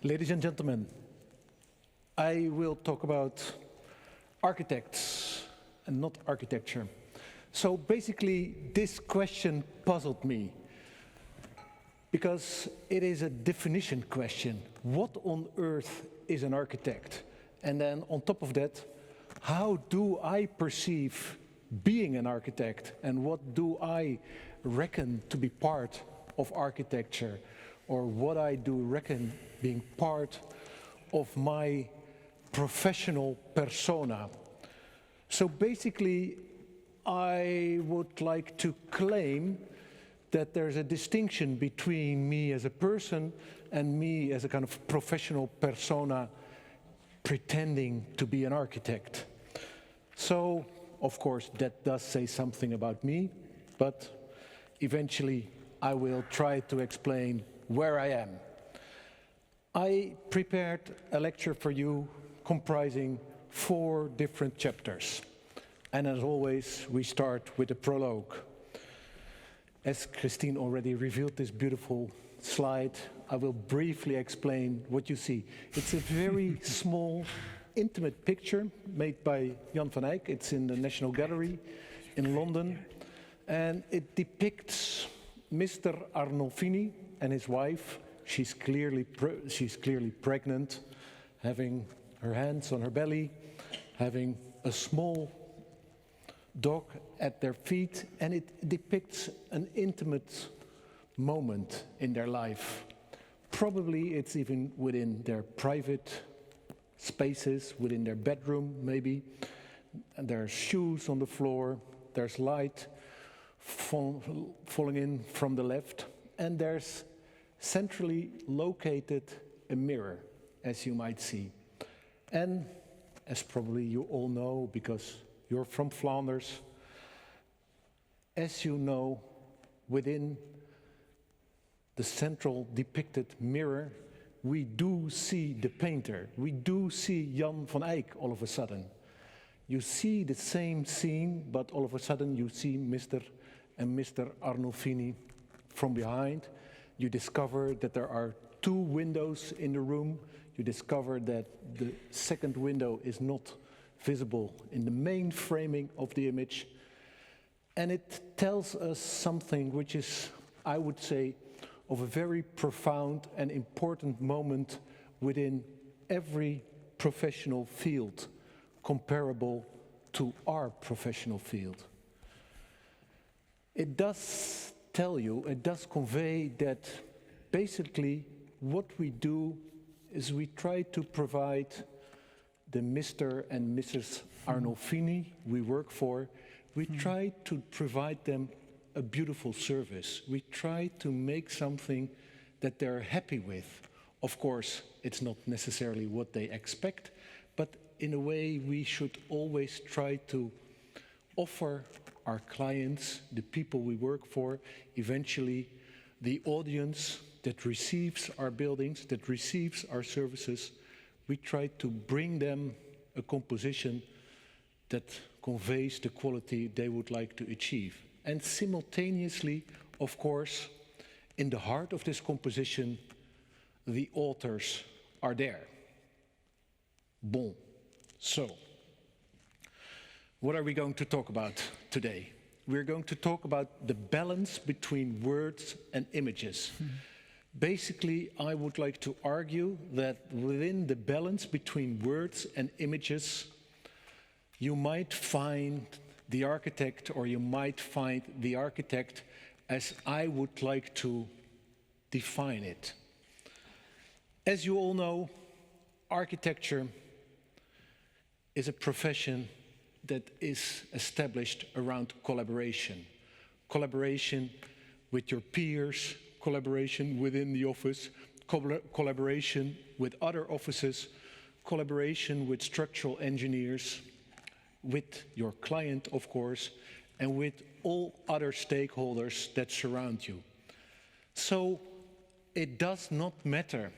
Ladies and gentlemen, I will talk about architects and not architecture. So basically, this question puzzled me because it is a definition question. What on earth is an architect? And then on top of that, how do I perceive being an architect? And what do I reckon to be part of architecture? Or what I do reckon being part of my professional persona? So basically, I would like to claim that there's a distinction between me as a person and me as a kind of professional persona pretending to be an architect. So, of course, that does say something about me, but eventually I will try to explain where I am. I prepared a lecture for you comprising 4 different chapters. And as always, we start with a prologue. As Christine already revealed this beautiful slide, I will briefly explain what you see. It's a very small, intimate picture made by Jan van Eyck. It's in the National Gallery in London. And it depicts Mr. Arnolfini and his wife. She's clearly pregnant, having her hands on her belly, having a small dog at their feet, and it depicts an intimate moment in their life. Probably it's even within their private spaces, within their bedroom maybe. And there's shoes on the floor, there's light falling in from the left, and there's centrally located a mirror, as you might see. And as probably you all know, because you're from Flanders, as you know, within the central depicted mirror, we do see the painter. We do see Jan van Eyck all of a sudden. You see the same scene, but all of a sudden you see Mr. and Mr. Arnolfini from behind. You discover that there are 2 windows in the room. You discover that the second window is not visible in the main framing of the image. And it tells us something which is, I would say, of a very profound and important moment within every professional field comparable to our professional field. It does tell you, it does convey that basically what we do is we try to provide the Mr. and Mrs. Arnolfini we work for, we try to provide them a beautiful service. We try to make something that they're happy with. Of course, it's not necessarily what they expect, but in a way we should always try to offer our clients, the people we work for, eventually the audience that receives our buildings, that receives our services, we try to bring them a composition that conveys the quality they would like to achieve. And simultaneously, of course, in the heart of this composition, the authors are there. Bon. So, what are we going to talk about today? We're going to talk about the balance between words and images. Basically, I would like to argue that within the balance between words and images, you might find the architect, or you might find the architect as I would like to define it. As you all know, architecture is a profession that is established around collaboration. Collaboration with your peers, collaboration within the office, collaboration with other offices, collaboration with structural engineers, with your client, of course, and with all other stakeholders that surround you. So it does not matter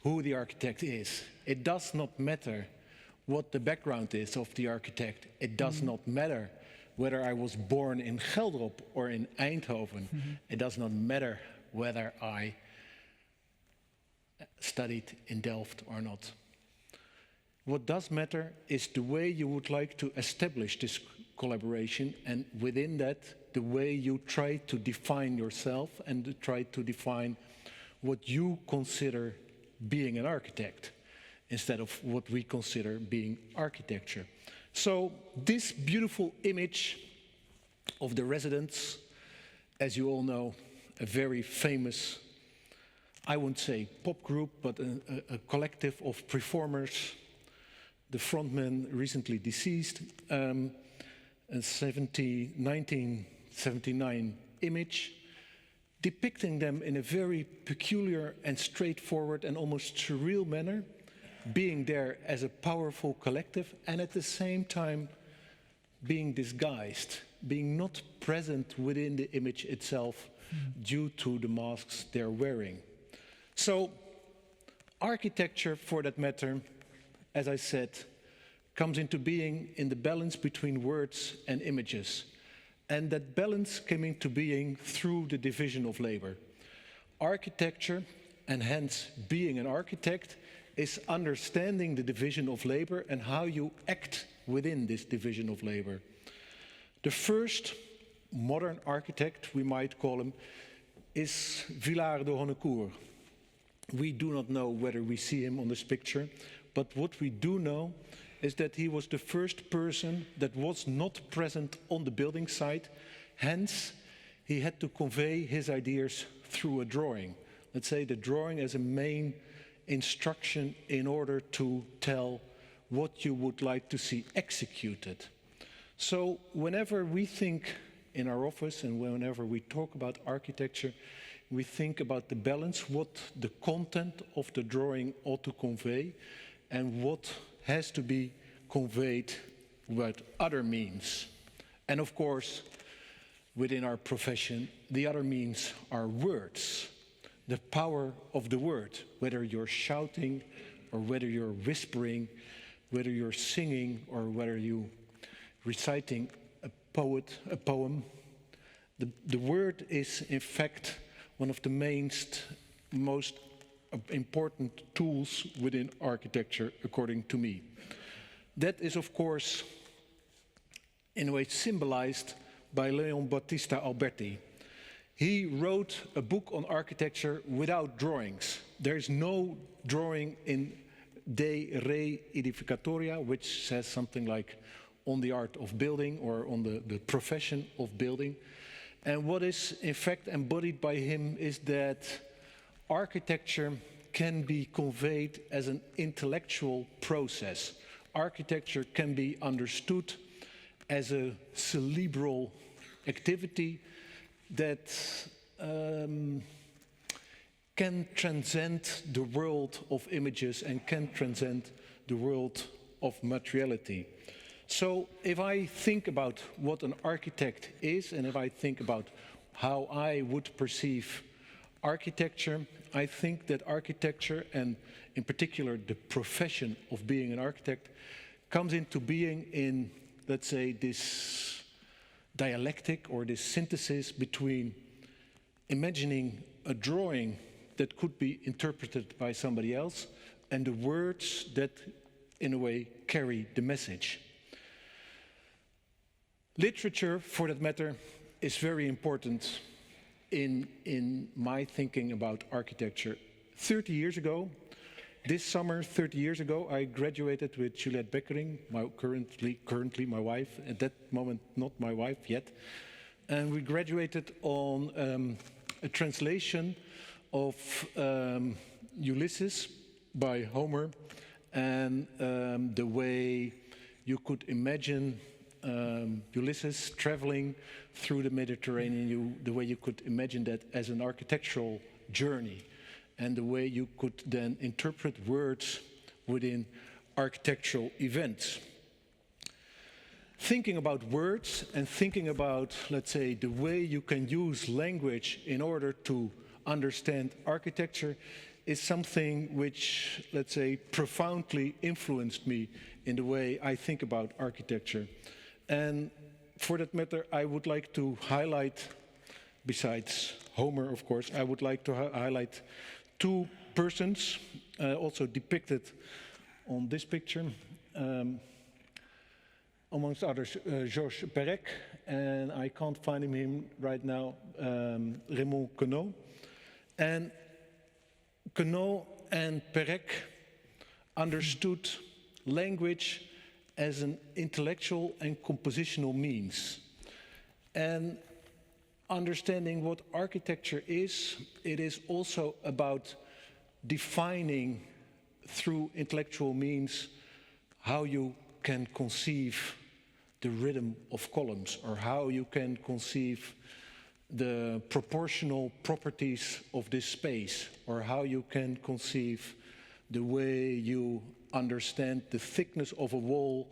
who the architect is. It does not matter what the background is of the architect. It does not matter whether I was born in Geldrop or in Eindhoven. It does not matter whether I studied in Delft or not. What does matter is the way you would like to establish this collaboration, and within that, the way you try to define yourself and to try to define what you consider being an architect, instead of what we consider being architecture. So this beautiful image of the residents, as you all know, a very famous, I wouldn't say pop group, but a collective of performers. The frontman recently deceased, a 1979 image, depicting them in a very peculiar and straightforward and almost surreal manner, being there as a powerful collective and at the same time being disguised, being not present within the image itself due to the masks they're wearing. So architecture, for that matter, as I said, comes into being in the balance between words and images. And that balance came into being through the division of labor. Architecture, and hence being an architect, is understanding the division of labor and how you act within this division of labor. The first modern architect, we might call him, is Villard de Honnecourt. We do not know whether we see him on this picture, but what we do know is that he was the first person that was not present on the building site. Hence, he had to convey his ideas through a drawing. Let's say the drawing as a main instruction in order to tell what you would like to see executed. So whenever we think in our office and whenever we talk about architecture, we think about the balance, what the content of the drawing ought to convey, and what has to be conveyed with other means. And of course, within our profession, the other means are words, the power of the word, whether you're shouting or whether you're whispering, whether you're singing or whether you're reciting a poem. The word is, in fact, one of the most important tools within architecture, according to me. That is, of course, in a way symbolized by Leon Battista Alberti. He wrote a book on architecture without drawings. There is no drawing in De Re Edificatoria, which says something like on the art of building or on the profession of building. And what is in fact embodied by him is that architecture can be conveyed as an intellectual process. Architecture can be understood as a cerebral activity that can transcend the world of images and can transcend the world of materiality. So if I think about what an architect is, and if I think about how I would perceive architecture, I think that architecture, and in particular the profession of being an architect, comes into being in, let's say, this dialectic or this synthesis between imagining a drawing that could be interpreted by somebody else and the words that, in a way, carry the message. Literature, for that matter, is very important in my thinking about architecture. 30 years ago, this summer, 30 years ago, I graduated with Juliette Beckering, currently my wife, at that moment not my wife yet. And we graduated on a translation of Ulysses by Homer, and the way you could imagine Ulysses traveling through the Mediterranean, the way you could imagine that as an architectural journey, and the way you could then interpret words within architectural events. Thinking about words and thinking about, let's say, the way you can use language in order to understand architecture is something which, let's say, profoundly influenced me in the way I think about architecture. And for that matter, I would like to highlight, besides Homer, of course, I would like to highlight two persons, also depicted on this picture. Amongst others, Georges Perec, and I can't find him right now, Raymond Queneau. And Queneau and Perec understood language as an intellectual and compositional means. And understanding what architecture is, it is also about defining through intellectual means how you can conceive the rhythm of columns, or how you can conceive the proportional properties of this space, or how you can conceive the way you understand the thickness of a wall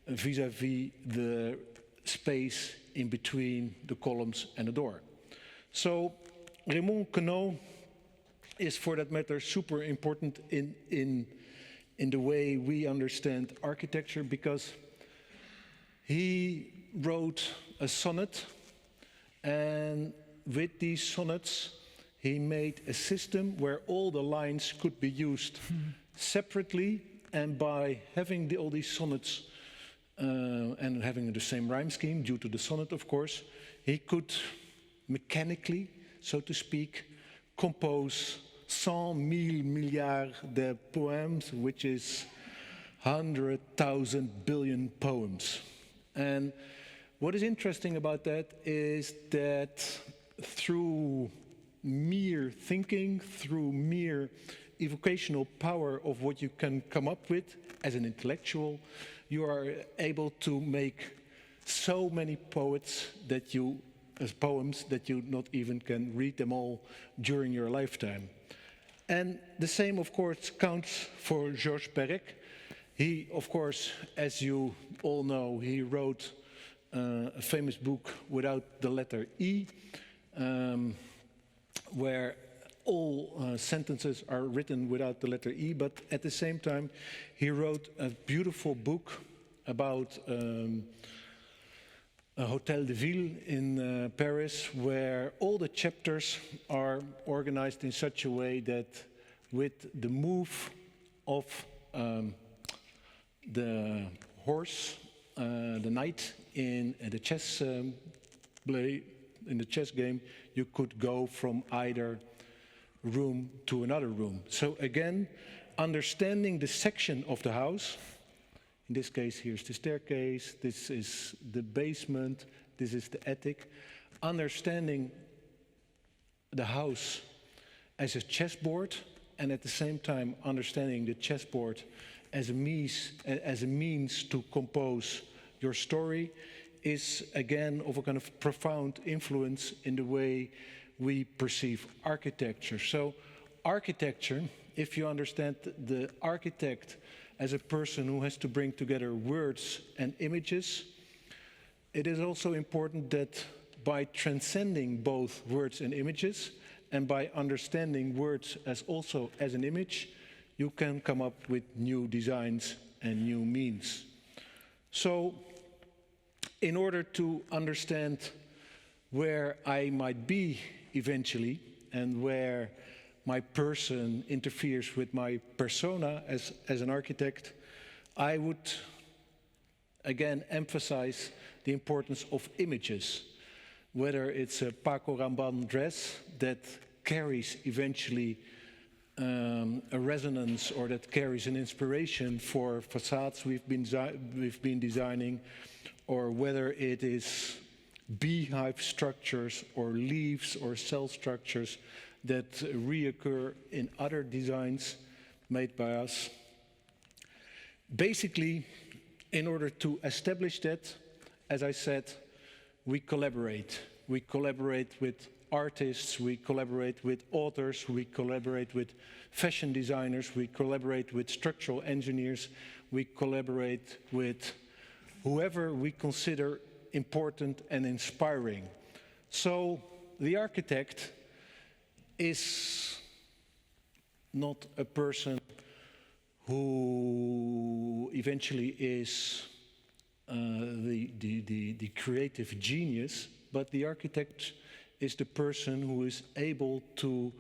vis-à-vis the space in between the columns and the door. So Raymond Queneau is, for that matter, super important in the way we understand architecture, because he wrote a sonnet, and with these sonnets he made a system where all the lines could be used separately, and by having all these sonnets and having the same rhyme scheme due to the sonnet, of course, he could mechanically, so to speak, compose 100,000 milliards de poems, which is 100,000 billion poems. And what is interesting about that is that through mere thinking, through mere evocational power of what you can come up with as an intellectual, you are able to make so many poems that you not even can read them all during your lifetime. And the same, of course, counts for Georges Perec. He, of course, as you all know, he wrote a famous book without the letter E, where all sentences are written without the letter E, but at the same time he wrote a beautiful book about a Hotel de Ville in Paris, where all the chapters are organized in such a way that with the move of the horse, the knight in the chess game, you could go from either room to another room. So again, understanding the section of the house, in this case here's the staircase, this is the basement, this is the attic, understanding the house as a chessboard, and at the same time understanding the chessboard as a means to compose your story, is again of a kind of profound influence in the way we perceive architecture. So architecture, if you understand the architect as a person who has to bring together words and images, it is also important that by transcending both words and images, and by understanding words as also as an image, you can come up with new designs and new means. So in order to understand where I might be eventually, and where my person interferes with my persona as an architect, I would again emphasize the importance of images. Whether it's a Paco Rabanne dress that carries eventually a resonance, or that carries an inspiration for facades we've been designing, or whether it is beehive structures or leaves or cell structures that reoccur in other designs made by us. Basically, in order to establish that, as I said, we collaborate. We collaborate with artists, we collaborate with authors, we collaborate with fashion designers, we collaborate with structural engineers, we collaborate with whoever we consider important and inspiring. So the architect is not a person who eventually is the creative genius, but the architect is the person who is able to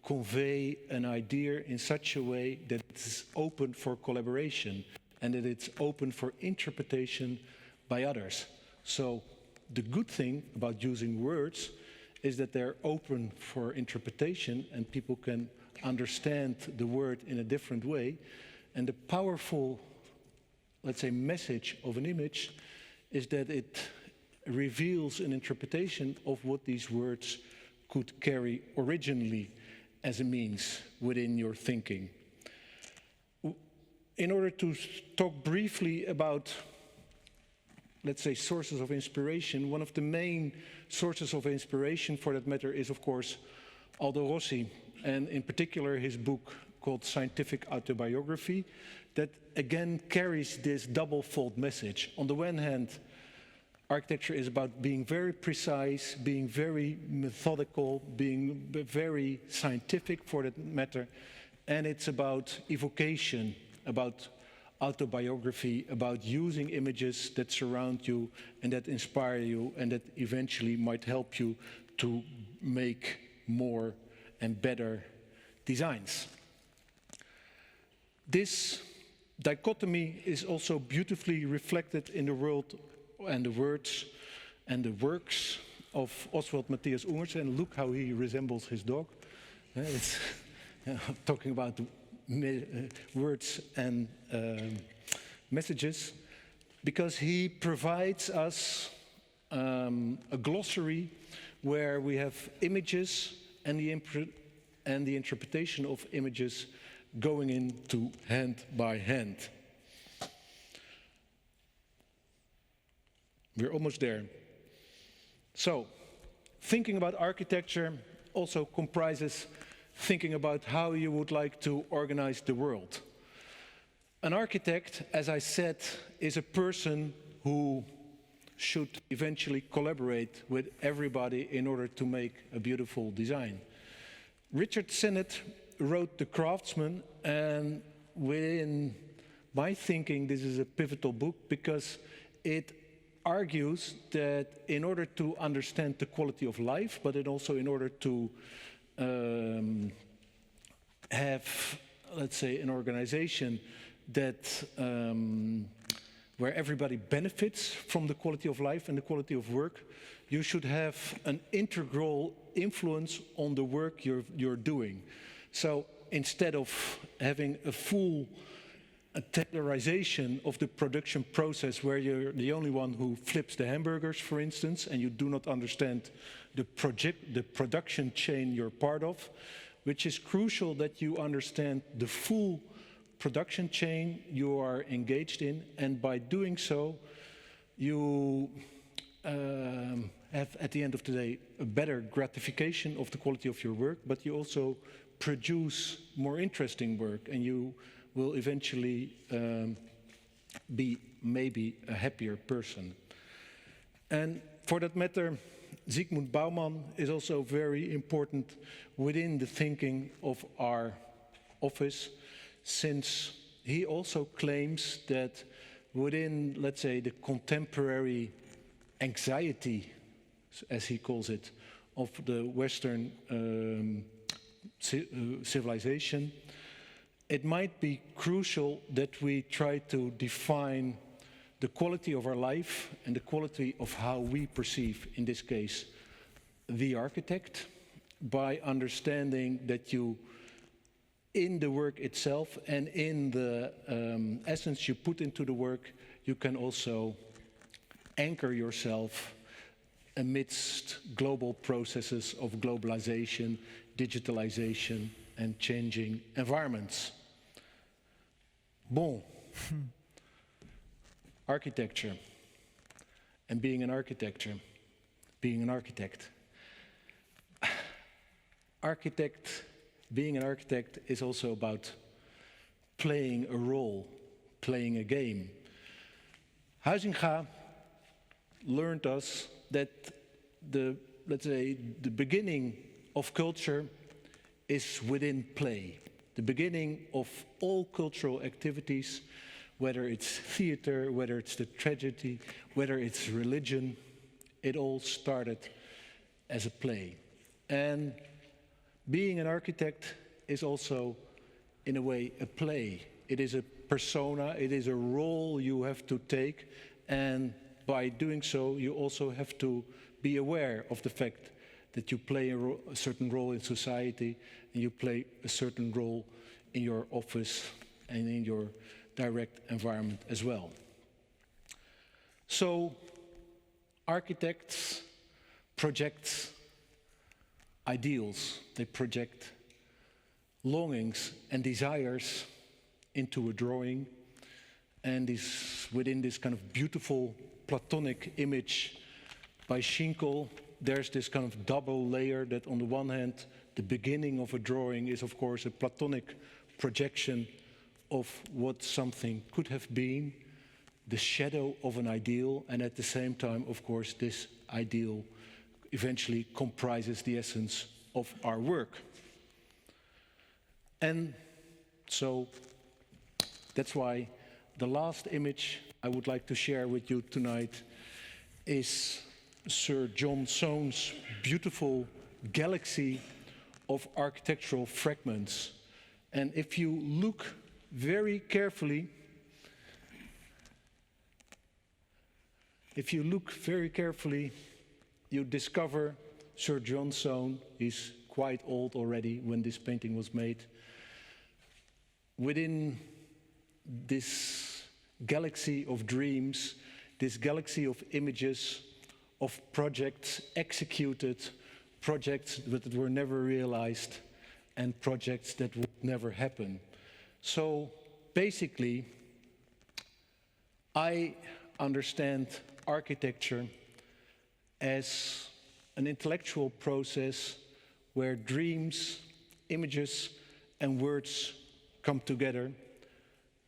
convey an idea in such a way that it's open for collaboration and that it's open for interpretation by others. So the good thing about using words is that they're open for interpretation and people can understand the word in a different way. And the powerful, let's say, message of an image is that it reveals an interpretation of what these words could carry originally as a means within your thinking. In order to talk briefly about, let's say, sources of inspiration, one of the main sources of inspiration for that matter is, of course, Aldo Rossi, and in particular his book called Scientific Autobiography, that again carries this double-fold message. On the one hand, architecture is about being very precise, being very methodical, being very scientific for that matter, and it's about evocation, about autobiography, about using images that surround you and that inspire you and that eventually might help you to make more and better designs. This dichotomy is also beautifully reflected in the world and the words and the works of Oswald Matthias Ungers, and look how he resembles his dog. It's talking about words and messages, because he provides us a glossary where we have images and the interpretation of images going into hand by hand. We're almost there. So, thinking about architecture also comprises thinking about how you would like to organize the world. An architect, as I said, is a person who should eventually collaborate with everybody in order to make a beautiful design. Richard Sennett wrote The Craftsman, and within my thinking this is a pivotal book because it argues that in order to understand the quality of life, but it also in order to have, let's say, an organization that where everybody benefits from the quality of life and the quality of work, you should have an integral influence on the work you're doing. So instead of having a full tailorization of the production process where you're the only one who flips the hamburgers, for instance, and you do not understand the production chain you're part of, which is crucial that you understand the full production chain you are engaged in, and by doing so, you have, at the end of the day, a better gratification of the quality of your work, but you also produce more interesting work, and you will eventually be maybe a happier person. And for that matter, Zygmunt Bauman is also very important within the thinking of our office, since he also claims that within, let's say, the contemporary anxiety, as he calls it, of the Western civilization, it might be crucial that we try to define the quality of our life and the quality of how we perceive, in this case, the architect, by understanding that you, in the work itself and in the essence you put into the work, you can also anchor yourself amidst global processes of globalization, digitalization, and changing environments. Bon. Architecture and being an architect. Being an architect, being an architect is also about playing a role, playing a game. Huizinga learned us that let's say, the beginning of culture is within play. The beginning of all cultural activities, whether it's theater, whether it's the tragedy, whether it's religion, it all started as a play. And being an architect is also, in a way, a play. It is a persona, it is a role you have to take, and by doing so, you also have to be aware of the fact that you play a certain role in society, and you play a certain role in your office and in your direct environment as well. So, architects project ideals, they project longings and desires into a drawing, and within this kind of beautiful Platonic image by Schinkel, there's this kind of double layer that on the one hand, the beginning of a drawing is of course a Platonic projection of what something could have been, the shadow of an ideal, and at the same time, of course, this ideal eventually comprises the essence of our work. And so that's why the last image I would like to share with you tonight is Sir John Soane's beautiful galaxy of architectural fragments. And if you look very carefully, you discover Sir John Soane. He's quite old already when this painting was made. Within this galaxy of dreams, this galaxy of images, of projects executed, projects that were never realized, and projects that would never happen. So basically, I understand architecture as an intellectual process where dreams, images, and words come together,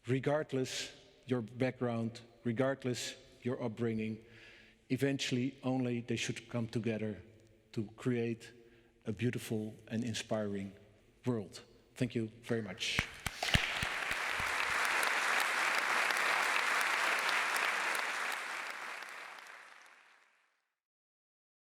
regardless your background, regardless your upbringing. Eventually, only they should come together to create a beautiful and inspiring world. Thank you very much.